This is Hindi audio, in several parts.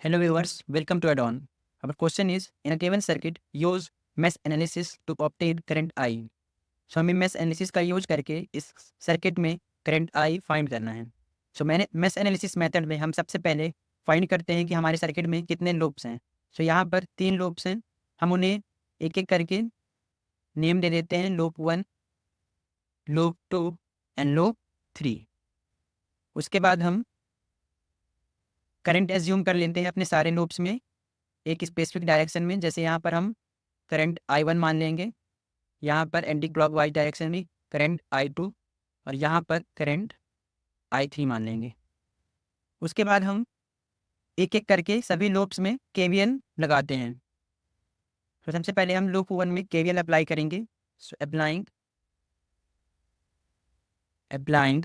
Hello viewers, welcome to add-on. Our question is, in a given circuit, use mesh analysis to obtain current I. So हमें mesh analysis का यूज करके इस सर्किट में करंट I फाइंड करना है. सो मैंने mesh analysis मेथड में हम सबसे पहले फाइंड करते हैं कि हमारे सर्किट में कितने लूप्स हैं. सो यहाँ पर 3 लूप्स हैं. हम उन्हें एक एक करके नेम दे देते हैं. Loop 1, loop 2 and loop 3. उसके बाद हम करंट एज्यूम कर लेते हैं अपने सारे लूप्स में एक स्पेसिफिक डायरेक्शन में. जैसे यहाँ पर हम करंट I1 मान लेंगे, यहाँ पर एंटी क्लॉकवाइज डायरेक्शन में करंट I2 और यहाँ पर करंट I3 मान लेंगे. उसके बाद हम एक एक करके सभी लूप्स में KVL लगाते हैं. तो सबसे पहले हम लूप 1 में KVL अप्लाई करेंगे. So applying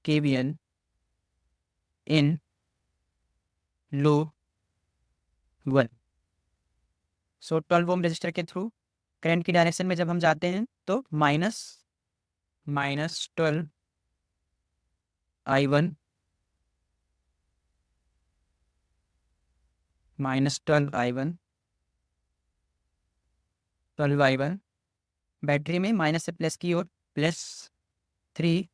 KVL in loop 1. So 12 ohm resistor के थ्रू करंट की डायरेक्शन में जब हम जाते हैं तो माइनस 12 I1 12 I1 बैटरी में माइनस से प्लस की ओर +3.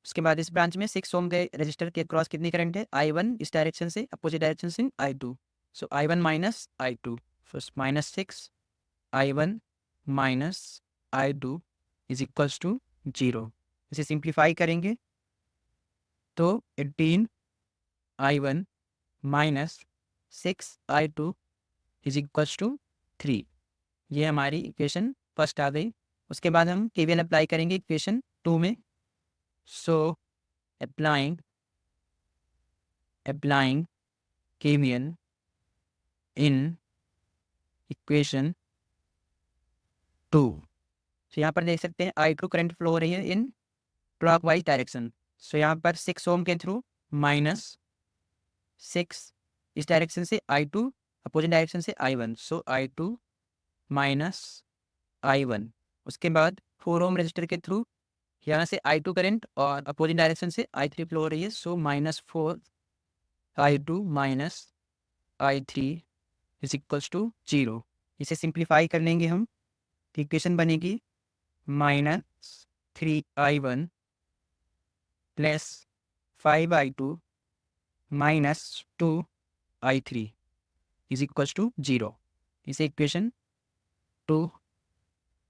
उसके बाद इस ब्रांच में 6 ओम के रजिस्टर के क्रॉस कितनी करंट है I1 इस डायरेक्शन से, अपोजिट डायरेक्शन से I2. So I1 minus I2, first -6 I1 minus I2 is equals to 0. इसे सिंप्लीफाई करेंगे तो 18 I1 minus 6 I2 is equals to 3. ये हमारी इक्वेशन फर्स्ट आ गई. उसके बाद हम KVL अप्लाई करेंगे इक्वेशन 2 में. सो अप्लाइंग KVL इन इक्वेशन 2. तो यहाँ पर देख सकते हैं I2 करंट फ्लो हो रही है इन क्लॉकवाइज डायरेक्शन. सो यहाँ पर 6 ओम के थ्रू -6 इस डायरेक्शन से I2, अपोजिट डायरेक्शन से I1. सो I2 माइनस I1. उसके बाद 4 ओम रजिस्टर के थ्रू यहाँ से I2 करंट और अपोजिट डायरेक्शन से I3 फ्लो हो रही है. So -4 I2 minus I3 is equals to 0. इसे सिंप्लीफाई कर लेंगे हम. इक्वेशन बनेगी -3 I1 plus 5 I2 minus 2 I3 is equals to 0. इसे इक्वेशन 2.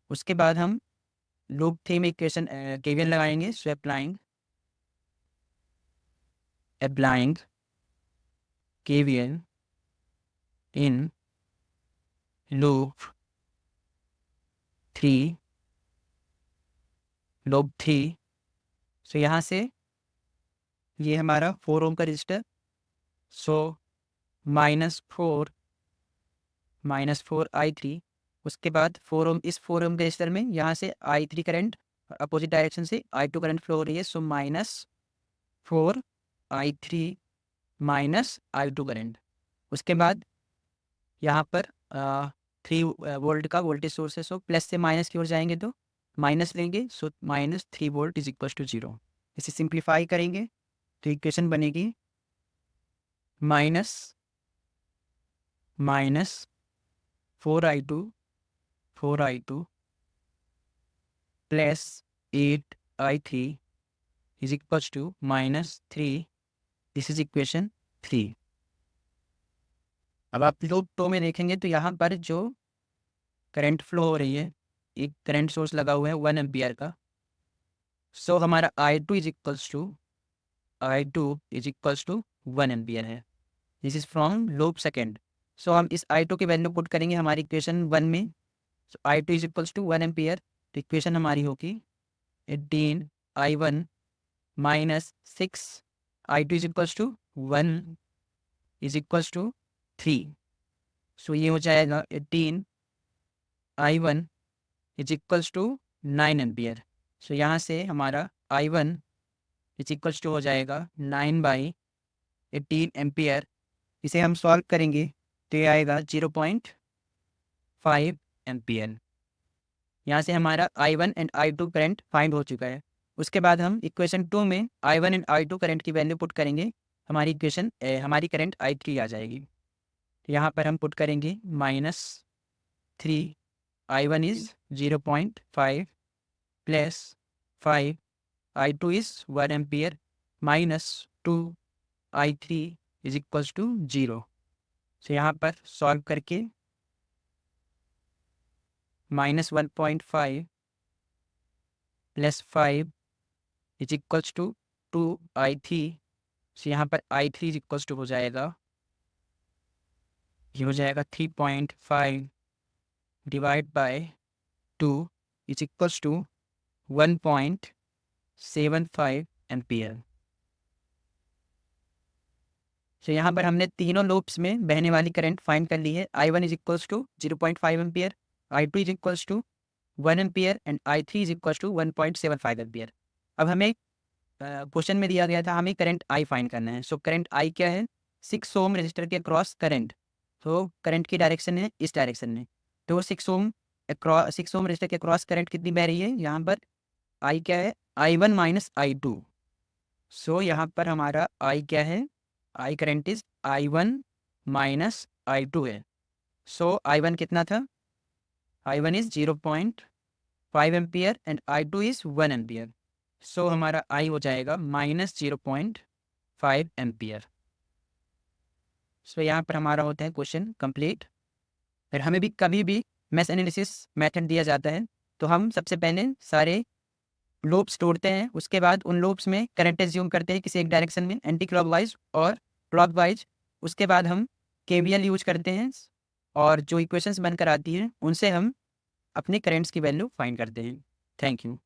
उसके बाद हम लूप 3 में इक्वेशन KVL लगाएंगे. सो अप्लाइंग KVL इन लूप 3. सो यहाँ से ये हमारा 4 ओम का रजिस्टर. सो -4 I3. उसके बाद 4 ओम, इस 4 ओम के रजिस्टर में यहाँ से I3 करंट और अपोजिट डायरेक्शन से I2 करंट फ्लो हो रही है. So -4 I3 minus I2 current. उसके बाद यहाँ पर 3 वोल्ट का वोल्टेज सोर्स है. सो प्लस से माइनस की ओर जाएंगे तो माइनस लेंगे. So -3 volt is equal to 0. इसे सिंप्लीफाई करेंगे तो इक्वेशन बनेगी minus 4 I2 plus 8 I3 is equal to -3. This is equation 3. अब आप लूप 2 में देखेंगे तो यहाँ पर जो करंट फ्लो हो रही है, एक करंट सोर्स लगा हुआ है 1 एम्पियर का. सो हमारा I2 is equals to 1 ampere है. This is from loop second. So हम इस I2 की वैल्यू पुट करेंगे हमारी इक्वेशन 1 में. So I2 is equals to 1 ampere. तो इक्वेशन हमारी होगी 18 I1 minus 6 I2 is equals to 1 is equals to 3. So ये हो जाएगा 18 I1 is equals to 9 ampere. So यहाँ से हमारा I1 इज इक्वल्स टू हो जाएगा 9/18 एम्पियर. इसे हम सॉल्व करेंगे तो ये आएगा 0.5 एम्पियर. यहाँ से हमारा I1 and I2 current find हो चुका है. उसके बाद हम इक्वेशन 2 में I1 एंड I2 करंट की वैल्यू पुट करेंगे. हमारी इक्वेशन हमारी करंट I3 आ जाएगी। तो यहाँ पर हम पुट करेंगे -3 I1 is 0.5 plus 5 I2 is 1 ampere minus 2 I3 is equals to 0। तो यहाँ पर सॉल्व करके -1.5 plus 5 is equals to 2I3। तो यहाँ पर I3 इज इक्वल्स टू हो जाएगा, ये हो जाएगा 3.5 divide by 2 is equals to 1.75 ampere. तो यहाँ पर हमने तीनों लूप्स में बहने वाली करंट फाइंड कर ली है। I1 is equals to 0.5 ampere, I2 is equals to 1 ampere and I3 is equals to 1.75 ampere. अब हमें क्वेश्चन में दिया गया था हमें करंट I फाइंड करना है। सो करंट I क्या है? 6 ओम रजिस्टर के क्रॉस करंट। तो करंट की डायरेक्शन है इस डायरेक्शन में, तो 6 ओम रजिस्टर के क्रॉस करंट कितनी बह रही है? यहाँ पर I क्या है? I1 minus I2। सो यहाँ पर हमारा I क्या है? I current is I1 minus I2 है। सो I1 कितना था? I1 is 0.5 ampere and I2 is 1 ampere. So हमारा I हो जाएगा -0.5 एम्पियर। सो यहाँ पर हमारा होता है क्वेश्चन कंप्लीट। फिर हमें भी कभी भी मैश एनालिसिस मेथड दिया जाता है तो हम सबसे पहले सारे लूप्स तोड़ते हैं, उसके बाद उन लूप्स में करंट एज्यूम करते हैं किसी एक डायरेक्शन में एंटी क्लॉकवाइज और क्लॉकवाइज। उसके बाद हम KVL यूज करते हैं और जो इक्वेशंस बनकर आती हैं उनसे हम अपने करंट्स की वैल्यू फाइंड करते हैं। Thank you.